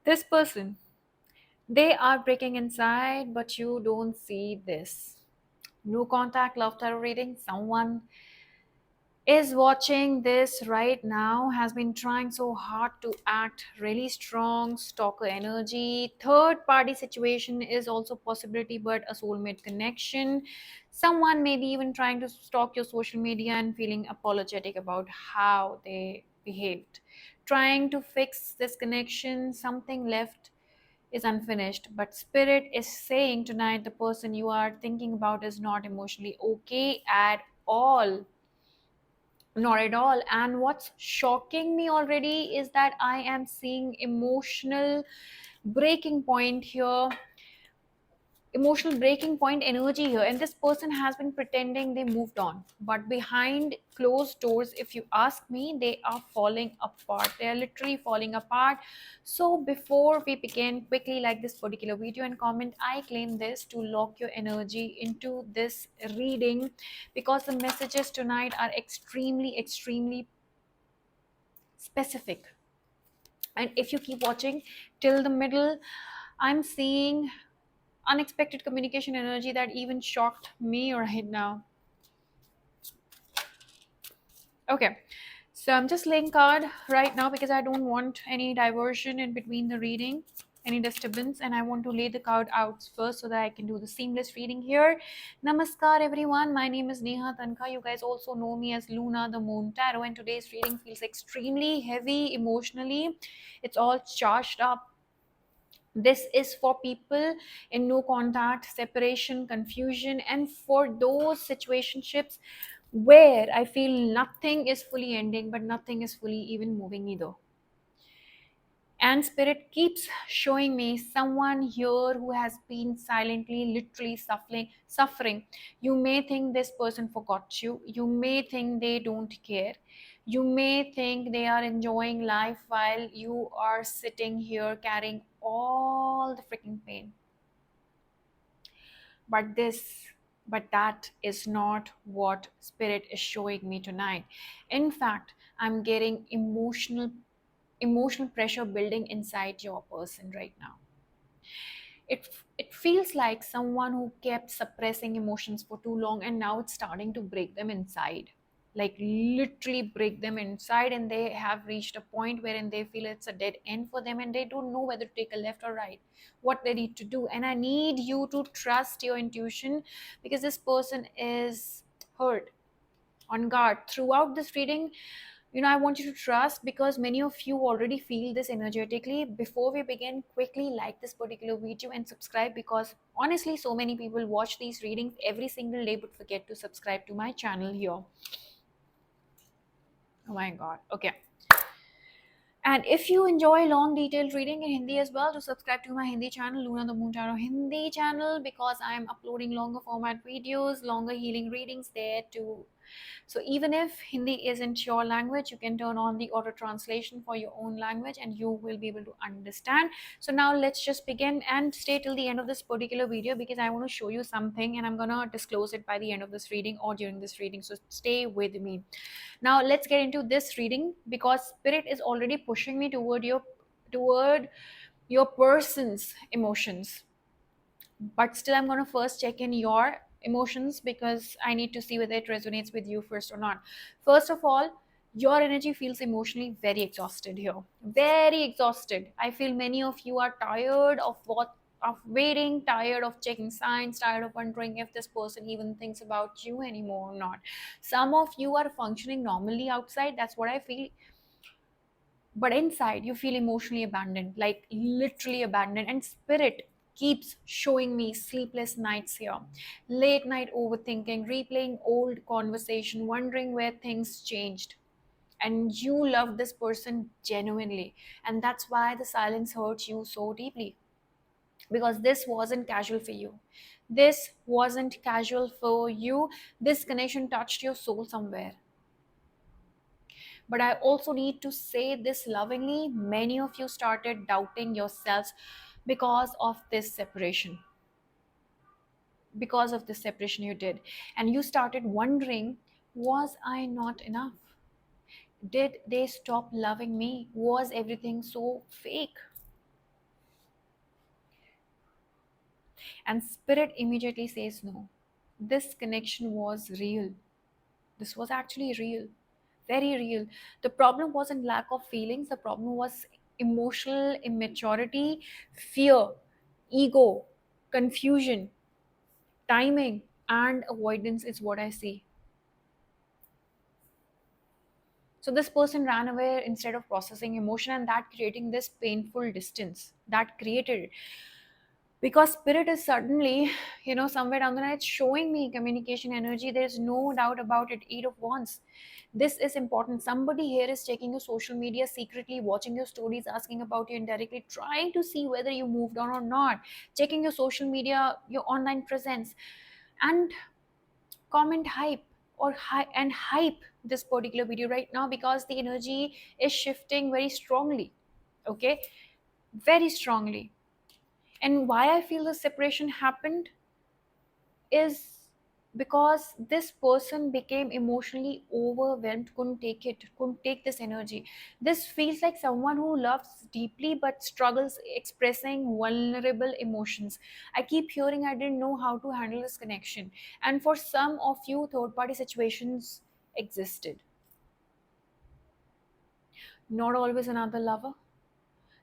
This person, they are breaking inside, but you don't see this. No contact, love tarot reading. Someone is watching this right now, has been trying so hard to act really strong, stalker energy. Third party situation is also possibility, but a soulmate connection. Someone maybe even trying to stalk your social media and feeling apologetic about how they behaved. Trying to fix this connection, something left is unfinished, but spirit is saying tonight the person you are thinking about is not emotionally okay at all. Not at all. And what's shocking me already is that I am seeing emotional breaking point here, emotional breaking point energy here. And this person has been pretending they moved on. But behind closed doors, if you ask me, they are falling apart. They are literally falling apart. So before we begin, quickly like this particular video and comment, I claim this to lock your energy into this reading because the messages tonight are extremely specific. And if you keep watching till the middle, I'm seeing unexpected communication energy that even shocked me right now. Okay, so I'm just laying card right now because I don't want any diversion in between the reading, any disturbance, and I want to lay the card out first so that I can do the seamless reading here. Namaskar everyone, my name is Neha Tanka. You guys also know me as Luna the Moon Tarot, and today's reading feels extremely heavy emotionally. It's all charged up. This is for people in no contact, separation, confusion, and for those situationships where I feel nothing is fully ending, but nothing is fully even moving either. And spirit keeps showing me someone here who has been silently, literally suffering. You may think this person forgot you. You may think they don't care. You may think they are enjoying life while you are sitting here carrying all the freaking pain. But that is not what spirit is showing me tonight. In fact, I'm getting emotional pressure building inside your person right now. It feels like someone who kept suppressing emotions for too long, and now it's starting to break them inside, like literally break them inside, and they have reached a point wherein they feel it's a dead end for them, and they don't know whether to take a left or right, what they need to do. And I need you to trust your intuition because this person is hurt, on guard throughout this reading. I want you to trust because many of you already feel this energetically. Before we begin, quickly like this particular video and subscribe, because honestly so many people watch these readings every single day but forget to subscribe to my channel here. Oh my god. Okay. And if you enjoy long detailed reading in Hindi as well, to subscribe to my Hindi channel, Luna the Moon Tarot Hindi channel, because I am uploading longer format videos, longer healing readings there too. So even if Hindi isn't your language, you can turn on the auto translation for your own language and you will be able to understand. So now let's just begin and stay till the end of this particular video because I want to show you something and I'm gonna disclose it by the end of this reading or during this reading. So stay with me. Now let's get into this reading because spirit is already pushing me toward your person's emotions. But still I'm going to first check in your emotions because I need to see whether it resonates with you first or not. First of all, your energy feels emotionally very exhausted here. Very exhausted. I feel many of you are tired of waiting, tired of checking signs, tired of wondering if this person even thinks about you anymore or not. Some of you are functioning normally outside, that's what I feel, but inside you feel emotionally abandoned, like literally abandoned. And spirit keeps showing me sleepless nights here, late night overthinking, replaying old conversation, wondering where things changed. And you love this person genuinely, and that's why the silence hurts you so deeply, because this wasn't casual for you. This wasn't casual for you. This connection touched your soul somewhere. But I also need to say this lovingly. Many of you started doubting yourselves because of this separation. Because of this separation, you did. And you started wondering, was I not enough? Did they stop loving me? Was everything so fake? And spirit immediately says no. This connection was real. This was actually real, very real. The problem wasn't lack of feelings, the problem was emotional immaturity, fear, ego, confusion, timing, and avoidance is what I see. So this person ran away instead of processing emotion, and that creating this painful distance that created, because spirit is suddenly, somewhere down the line it's showing me communication energy. There's no doubt about it. Eight of wands, this is important. Somebody here is checking your social media secretly, watching your stories, asking about you indirectly, trying to see whether you moved on or not, checking your social media, your online presence, and comment hype and hype this particular video right now, because the energy is shifting very strongly. Okay, very strongly. And why I feel the separation happened is because this person became emotionally overwhelmed, couldn't take this energy. This feels like someone who loves deeply but struggles expressing vulnerable emotions. I keep hearing I didn't know how to handle this connection. And for some of you, third party situations existed. Not always another lover.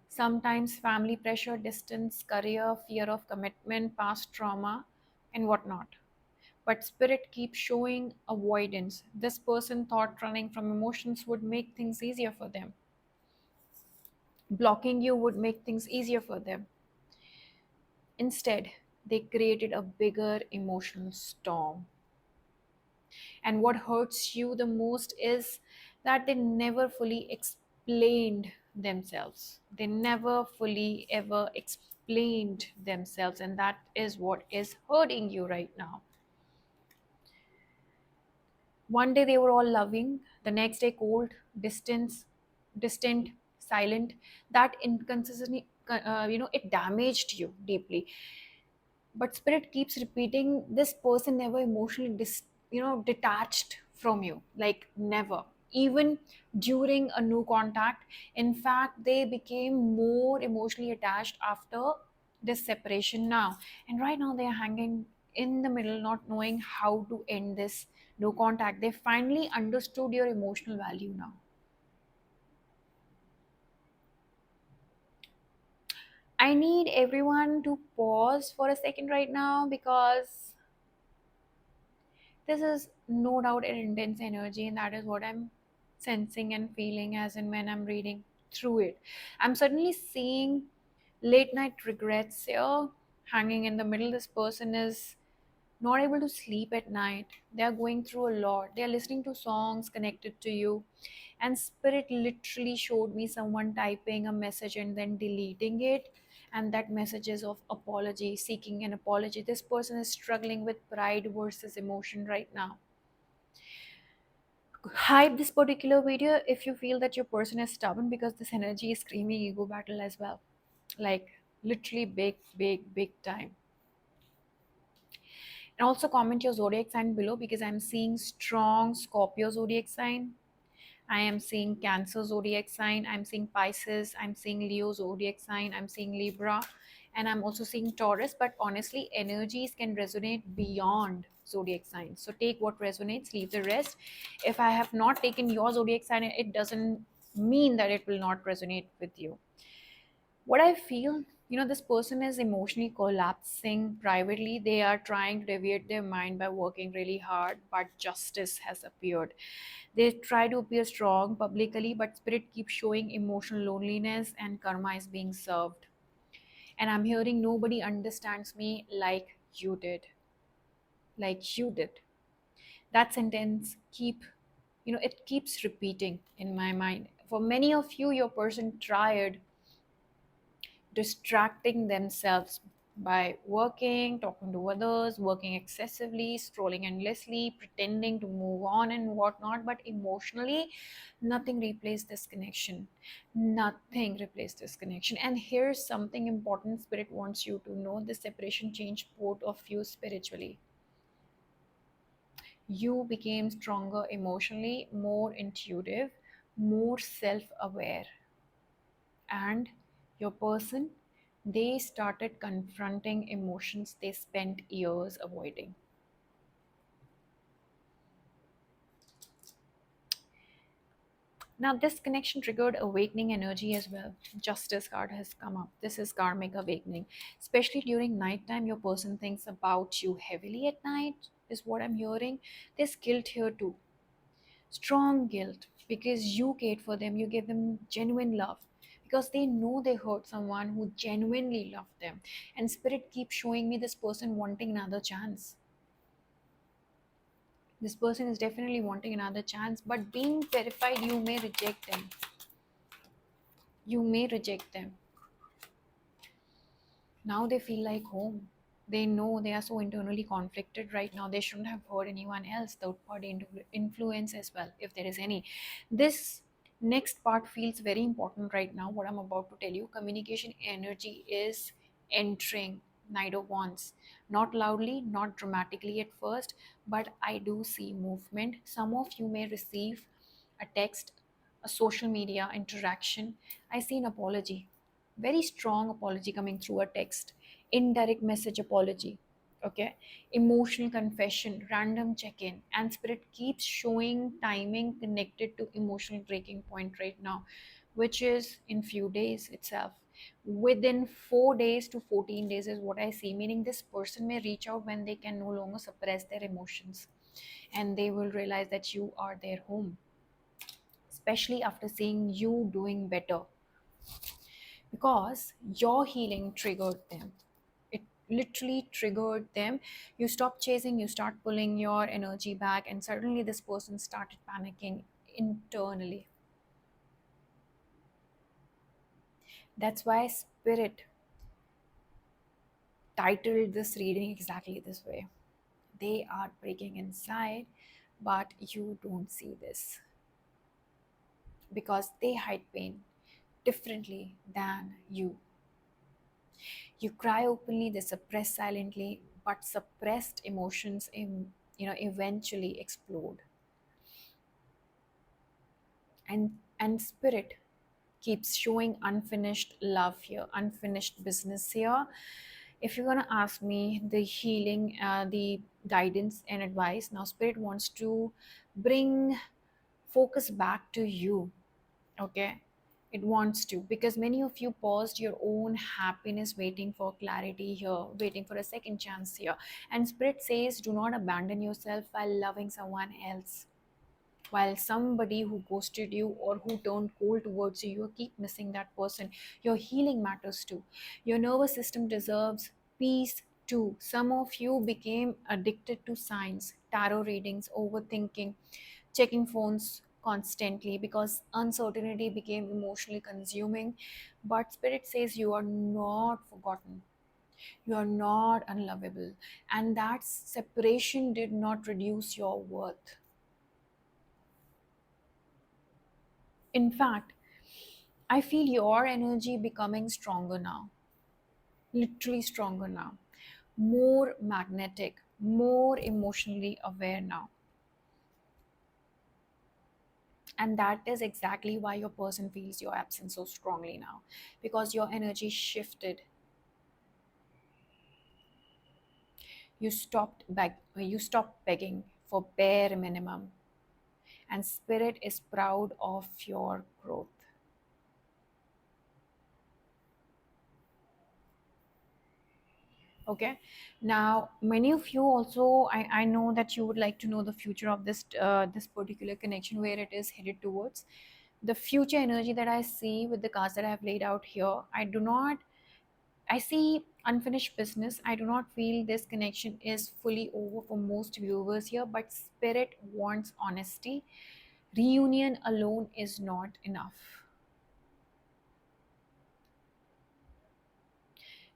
Sometimes family pressure, distance, career, fear of commitment, past trauma, and whatnot. But spirit keeps showing avoidance. This person thought running from emotions would make things easier for them. Blocking you would make things easier for them. Instead, they created a bigger emotional storm. And what hurts you the most is that they never fully explained themselves. They never fully ever explained themselves, and that is what is hurting you right now. One day they were all loving, the next day cold, distant, silent. That inconsistency, it damaged you deeply. But spirit keeps repeating, this person never emotionally detached from you, like never. Even during a new contact, in fact, they became more emotionally attached after this separation now. And right now they are hanging in the middle, not knowing how to end this no contact. They finally understood your emotional value now. I need everyone to pause for a second right now, because this is no doubt an intense energy, and that is what I'm sensing and feeling as and when I'm reading through it. I'm suddenly seeing late night regrets here hanging in the middle. This person is not able to sleep at night. They are going through a lot. They are listening to songs connected to you. And spirit literally showed me someone typing a message and then deleting it. And that message is of apology, seeking an apology. This person is struggling with pride versus emotion right now. Hype this particular video if you feel that your person is stubborn, because this energy is screaming ego battle as well. Like literally big, big, big time. And also comment your zodiac sign below, because I'm seeing strong Scorpio zodiac sign. I am seeing Cancer zodiac sign. I'm seeing Pisces. I'm seeing Leo zodiac sign. I'm seeing Libra. And I'm also seeing Taurus. But honestly, energies can resonate beyond zodiac signs. So take what resonates, leave the rest. If I have not taken your zodiac sign, it doesn't mean that it will not resonate with you. What I feel, this person is emotionally collapsing privately. They are trying to deviate their mind by working really hard, but justice has appeared. They try to appear strong publicly, but spirit keeps showing emotional loneliness, and karma is being served. And I'm hearing nobody understands me like you did. Like you did. That sentence it keeps repeating in my mind. For many of you, your person tried distracting themselves by working, talking to others, working excessively, scrolling endlessly, pretending to move on and whatnot. But emotionally, nothing replaced this connection. Nothing replaced this connection. And here's something important spirit wants you to know: this separation changed both of you spiritually. You became stronger emotionally, more intuitive, more self aware, and your person They started confronting emotions they spent years avoiding. Now, this connection triggered awakening energy as well. Justice card has come up. This is karmic awakening. Especially during nighttime, your person thinks about you heavily at night, is what I'm hearing. There's guilt here too. Strong guilt because you cared for them, you gave them genuine love. Because they know they hurt someone who genuinely loved them. And spirit keeps showing me this person wanting another chance. This person is definitely wanting another chance, but being terrified you may reject them. You may reject them. Now they feel like home. They know they are so internally conflicted right now. They shouldn't have heard anyone else, third party influence as well, if there is any. This next part feels very important right now. What I'm about to tell you, communication energy is entering Knight of Wands. Not loudly, not dramatically at first, but I do see movement. Some of you may receive a text, a social media interaction. I see an apology, very strong apology coming through a text, indirect message apology, okay, emotional confession, random check-in, and spirit keeps showing timing connected to emotional breaking point right now, which is in few days itself. Within 4 days to 14 days is what I see, meaning this person may reach out when they can no longer suppress their emotions, and they will realize that you are their home, especially after seeing you doing better, because your healing triggered them. It literally triggered them. You stop chasing, you start pulling your energy back, and suddenly this person started panicking internally. That's why spirit titled this reading exactly this way. They are breaking inside, but you don't see this because they hide pain differently than you. You cry openly, they suppress silently, but suppressed emotions eventually explode. And spirit keeps showing unfinished love here, unfinished business here. If you're going to ask me the healing, the guidance and advice, now spirit wants to bring focus back to you, okay? It wants to, because many of you paused your own happiness waiting for clarity here, waiting for a second chance here. And spirit says do not abandon yourself while loving someone else, while somebody who ghosted you or who turned cold towards you, you keep missing that person. Your healing matters too. Your nervous system deserves peace too. Some of you became addicted to signs, tarot readings, overthinking, checking phones constantly because uncertainty became emotionally consuming. But spirit says you are not forgotten, you are not unlovable, and that separation did not reduce your worth. In fact, I feel your energy becoming stronger now, literally stronger now, more magnetic, more emotionally aware now. And that is exactly why your person feels your absence so strongly now, because your energy shifted. You stopped begging for bare minimum, and spirit is proud of your growth. Okay, now many of you also, I know that you would like to know the future of this particular connection, where it is headed towards. The future energy that I see with the cards that I have laid out here, I see unfinished business. I do not feel this connection is fully over for most viewers here, but spirit wants honesty. Reunion alone is not enough.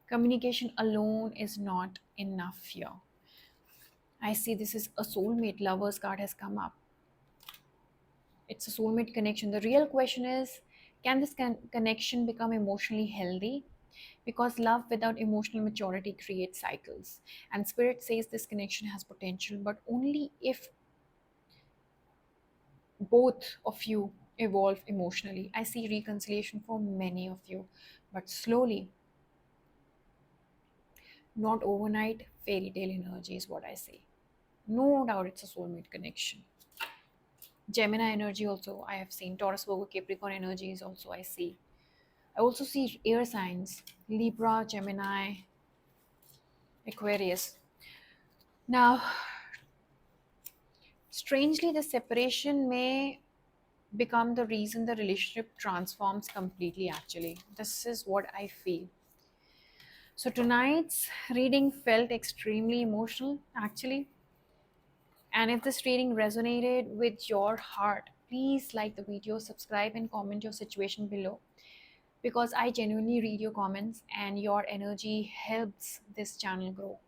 Communication alone is not enough here. I see this is a soulmate. Lovers card has come up. It's a soulmate connection. The real question is, can this connection become emotionally healthy? Because love without emotional maturity creates cycles. And spirit says this connection has potential, but only if both of you evolve emotionally. I see reconciliation for many of you, but slowly. not overnight fairy tale energy, is what I say. No doubt it's a soulmate connection. Gemini energy also I have seen. Taurus, Virgo, Capricorn energies also I see. I also see air signs: Libra, Gemini, Aquarius. Now, strangely, the separation may become the reason the relationship transforms completely, actually. This is what I feel. So, tonight's reading felt extremely emotional, actually. And if this reading resonated with your heart, please like the video, subscribe, and comment your situation below, because I genuinely read your comments and your energy helps this channel grow.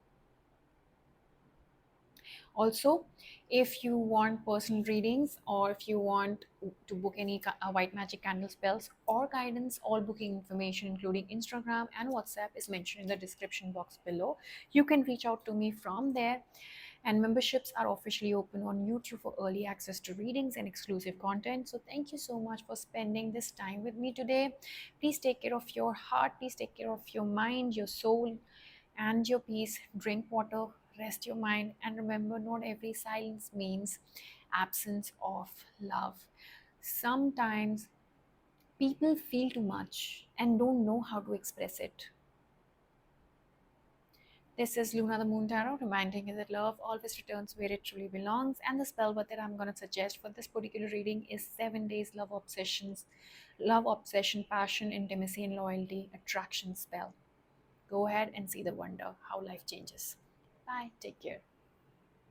Also, if you want personal readings, or if you want to book any white magic candle spells or guidance, all booking information including Instagram and WhatsApp is mentioned in the description box below. You can reach out to me from there. And memberships are officially open on YouTube for early access to readings and exclusive content. So thank you so much for spending this time with me today. Please take care of your heart, please take care of your mind, your soul, and your peace. Drink water, rest your mind, and remember, not every silence means absence of love. Sometimes people feel too much and don't know how to express it. This is Luna the Moon Tarot, reminding you that love always returns where it truly belongs. And the spell word that I'm going to suggest for this particular reading is 7 Days Love Obsession, Passion, Intimacy, and Loyalty Attraction spell. Go ahead and see the wonder how life changes. Bye. Take care.